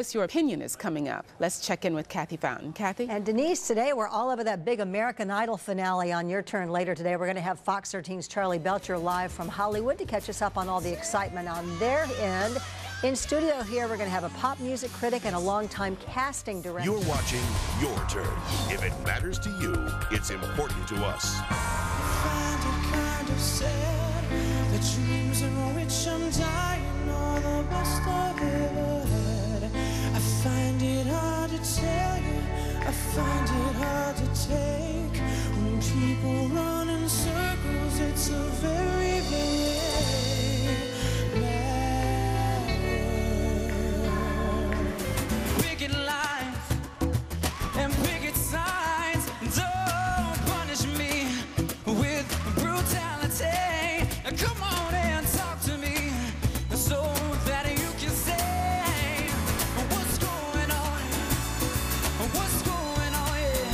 Guess Your Opinion is coming up. Let's check in with Kathy Fountain. Kathy? And Denise, today we're all over that big American Idol finale. On Your Turn later today, we're going to have Fox 13's Charlie Belcher live from Hollywood to catch us up on all the excitement on their end. In studio here, we're going to have a pop music critic and a longtime casting director. You're watching Your Turn. If it matters to you, it's important to us. I find it kind of sad that dreams are rich and dying are the best I've ever had. I find it hard to tell you, I find it hard to take. When people run in circles, it's a very, very bad world. Picket lines and picket signs, don't punish me with brutality. Come on and talk to me so that you can say what's going on, what's going on, yeah.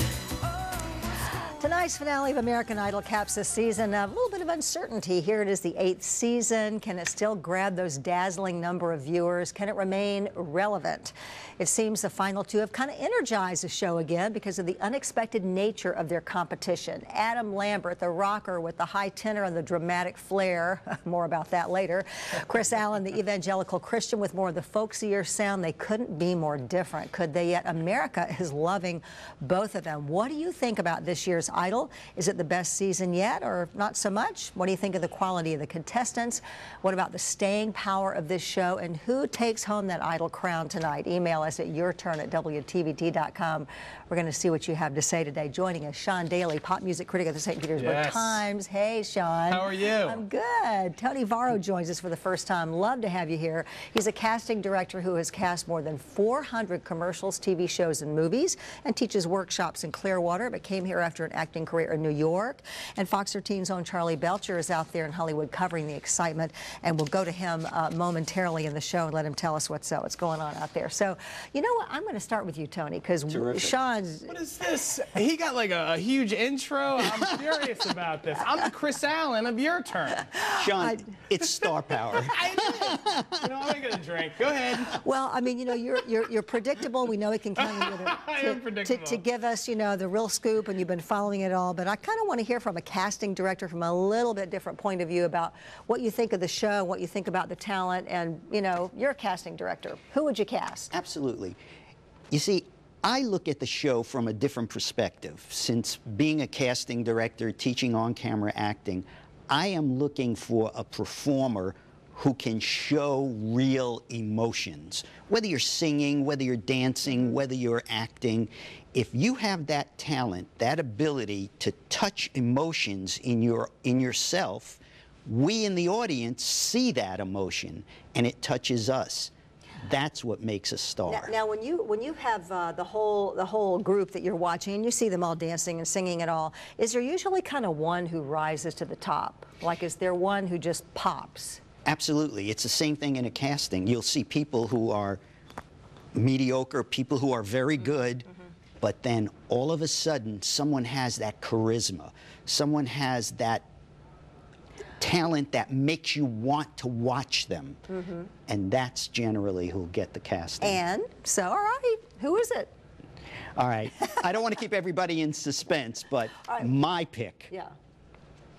Tonight's finale of American Idol caps this season. A little bit of uncertainty. Here it is, the 8th season. Can it still grab those dazzling number of viewers? Can it remain relevant? It seems the final two have kind of energized the show again because of the unexpected nature of their competition. Adam Lambert, the rocker with the high tenor and the dramatic flair. More about that later. Chris Allen, the evangelical Christian with more of the folksier sound. They couldn't be more different, could they? Yet America is loving both of them. What do you think about this year's Idol? Is it the best season yet or not so much? What do you think of the quality of the contestants? What about the staying power of this show? And who takes home that Idol crown tonight? Email us at yourturn@WTVT.com. We're going to see what you have to say today. Joining us, Sean Daly, pop music critic of the St. Petersburg Times. Hey, Sean. How are you? I'm good. Tony Varro joins us for the first time. Love to have you here. He's a casting director who has cast more than 400 commercials, TV shows, and movies, and teaches workshops in Clearwater, but came here after an acting career in New York. And Fox 13's own Charlie Belcher is out there in Hollywood covering the excitement, and we'll go to him momentarily in the show and let him tell us what's going on out there. So, you know what? I'm going to start with you, Tony, because Sean's... What is this? He got like a huge intro. I'm curious about this. I'm the Chris Allen of Your Turn. Sean, it's star power. I did. You know, I'm going to drink. Go ahead. Well, I mean, you know, you're predictable. We know we can count on you to give us, you know, the real scoop, and you've been following it all. But I kind of want to hear from a casting director from a little bit different point of view about what you think of the show, what you think about the talent, and, you know, you're a casting director. Who would you cast? Absolutely. You see, I look at the show from a different perspective. Since being a casting director, teaching on-camera acting, I am looking for a performer who can show real emotions. Whether you're singing, whether you're dancing, whether you're acting, if you have that talent, that ability to touch emotions in yourself, we in the audience see that emotion and it touches us. That's what makes a star. Now when you have the whole group that you're watching and you see them all dancing and singing and all, is there usually kind of one who rises to the top? Like, is there one who just pops? Absolutely. It's the same thing in a casting. You'll see people who are mediocre, people who are very good, but then all of a sudden someone has that charisma. Someone has that talent that makes you want to watch them. And that's generally who'll get the casting. And so, all right, who is it? All right. I don't want to keep everybody in suspense, but my pick,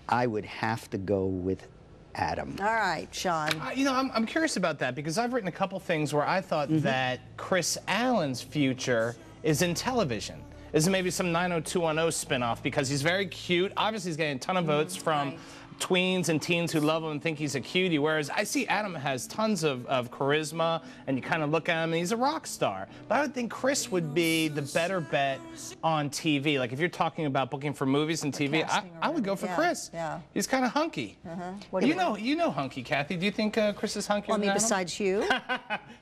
I would have to go with Adam. All right, Sean. You know, I'm curious about that because I've written a couple things where I thought that Chris Allen's future is in television. Is maybe some 90210 spinoff because he's very cute. Obviously, he's getting a ton of votes from tweens and teens who love him and think he's a cutie, whereas I see Adam has tons of charisma, and you kind of look at him and he's a rock star. But I would think Chris would be the better bet on TV. Like if you're talking about booking for movies and TV, I would go for Chris. He's kind of hunky. You know hunky, Kathy. Do you think Chris is hunky? Well, I mean, besides you.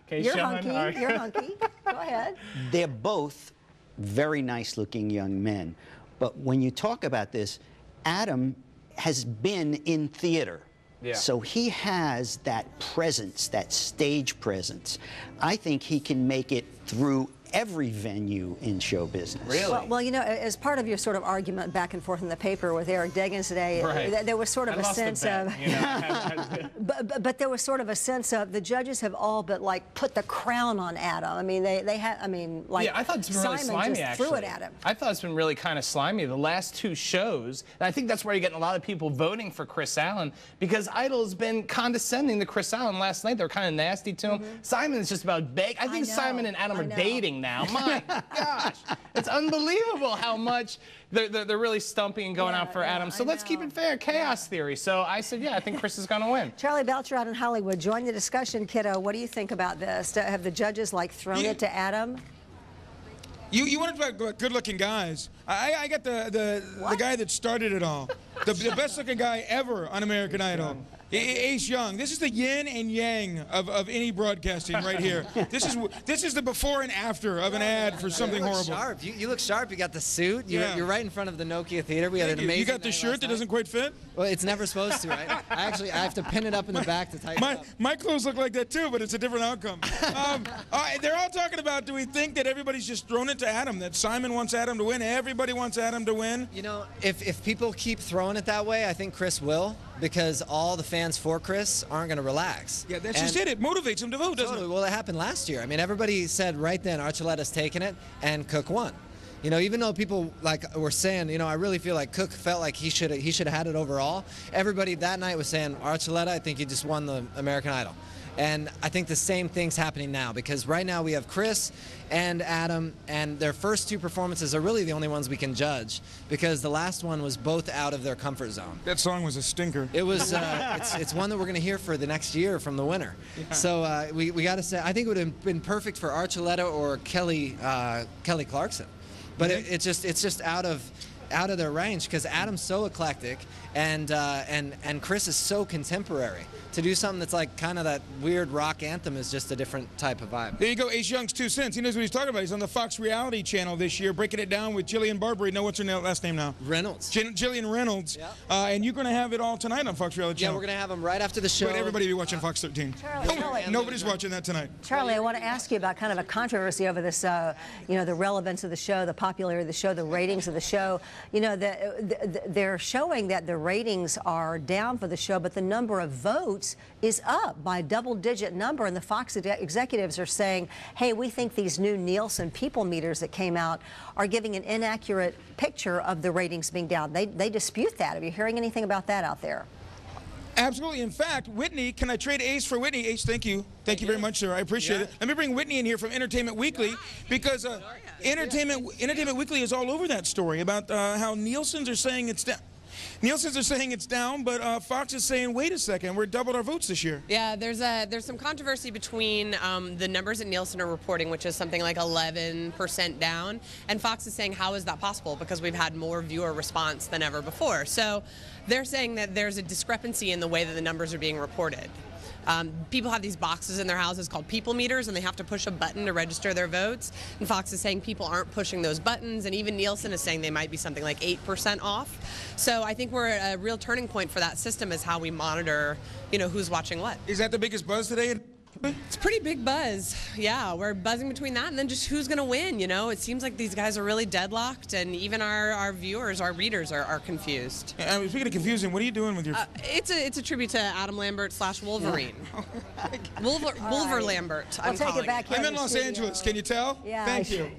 Okay, you're Sean, hunky. right. You're hunky. Go ahead. They're both very nice-looking young men. But when you talk about this, Adam has been in theater. So he has that presence, that stage presence. I think he can make it through every venue in show business. Really? Well, you know, as part of your sort of argument back and forth in the paper with Eric Deggans today, Right. there was sort of I a lost sense bet, of, you know. but there was sort of a sense of the judges have all but like put the crown on Adam. I mean, they had, I mean, like Yeah, I thought it's been really Simon slimy, just actually. threw it at him. I thought it's been really kind of slimy the last two shows, and I think that's where you're getting a lot of people voting for Chris Allen, because Idol's been condescending to Chris Allen last night. They're kind of nasty to him. Simon is just about beg. I think Simon and Adam are dating now. My gosh, it's unbelievable how much they're really stumping and going out for Adam. So let's keep it fair, chaos theory. So I said, yeah, I think Chris is going to win. Charlie Belcher out in Hollywood, join the discussion, kiddo. What do you think about this? Have the judges like thrown it to Adam? You want to talk about good-looking guys? I got the guy that started it all, the best-looking guy ever on American Idol. Ace Young. This is the yin and yang of any broadcasting right here. This is the before and after of an ad for something horrible. Sharp. You look sharp. You got the suit. You're right in front of the Nokia Theater. We had an amazing. You got the shirt that doesn't quite fit? Well, it's never supposed to, right? I have to pin it up in the back to tighten it up. My clothes look like that too, but it's a different outcome. They're all talking about, do we think that everybody's just thrown it to Adam, that Simon wants Adam to win, everybody wants Adam to win? You know, if people keep throwing it that way, I think Chris will, because all the fans for Chris aren't going to relax. Yeah, that's just it. It motivates them to vote, doesn't it? Well, it happened last year. I mean, everybody said right then Archuleta's taking it, and Cook won. You know, even though people like were saying, you know, I really feel like Cook felt like he should have had it overall. Everybody that night was saying, Archuleta, I think he just won the American Idol. And I think the same thing's happening now, because right now we have Chris and Adam, and their first two performances are really the only ones we can judge, because the last one was both out of their comfort zone. That song was a stinker. It was. It's one that we're going to hear for the next year from the winner. Yeah. So we got to say, I think it would have been perfect for Archuleta or Kelly Clarkson, but it's just out of their range, because Adam's so eclectic and Chris is so contemporary. To do something that's like kind of that weird rock anthem is just a different type of vibe. There you go, Ace Young's 2 cents. He knows what he's talking about. He's on the Fox reality channel this year, breaking it down with Jillian Barberie. No, what's her last name now? Reynolds. Jillian Reynolds. Yep. And you're going to have it all tonight on Fox reality channel. Yeah, we're going to have them right after the show. But everybody be watching Fox 13. Charlie, nobody's watching that tonight. Charlie, I want to ask you about kind of a controversy over this, you know, the relevance of the show, the popularity of the show, the ratings of the show. You know, they're showing that the ratings are down for the show, but the number of votes is up by a double-digit number, and the Fox executives are saying, hey, we think these new Nielsen people meters that came out are giving an inaccurate picture of the ratings being down. They dispute that. Are you hearing anything about that out there? Absolutely. In fact, Whitney, can I trade Ace for Whitney? Ace, thank you. Thank you very much, sir. I appreciate it. Let me bring Whitney in here from Entertainment Weekly, because Entertainment Weekly is all over that story about how Nielsen's are saying it's down. Nielsen's are saying it's down, but Fox is saying, wait a second, we're doubled our votes this year. Yeah, there's some controversy between the numbers that Nielsen are reporting, which is something like 11% down, and Fox is saying, how is that possible? Because we've had more viewer response than ever before. So they're saying that there's a discrepancy in the way that the numbers are being reported. People have these boxes in their houses called people meters, and they have to push a button to register their votes. And Fox is saying people aren't pushing those buttons, and even Nielsen is saying they might be something like 8% off. So I think we're at a real turning point for that system, is how we monitor, you know, who's watching what. Is that the biggest buzz today? It's a pretty big buzz. Yeah, we're buzzing between that and then just who's going to win, you know? It seems like these guys are really deadlocked, and even our viewers, our readers are confused. Speaking of confusing, what are you doing with your... It's a tribute to Adam Lambert / Wolverine. Wolver Lambert, I'll take it back here. I'm in Los Angeles, can you tell? Yeah. Thank you.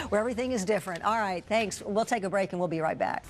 Where everything is different. All right, thanks. We'll take a break and we'll be right back.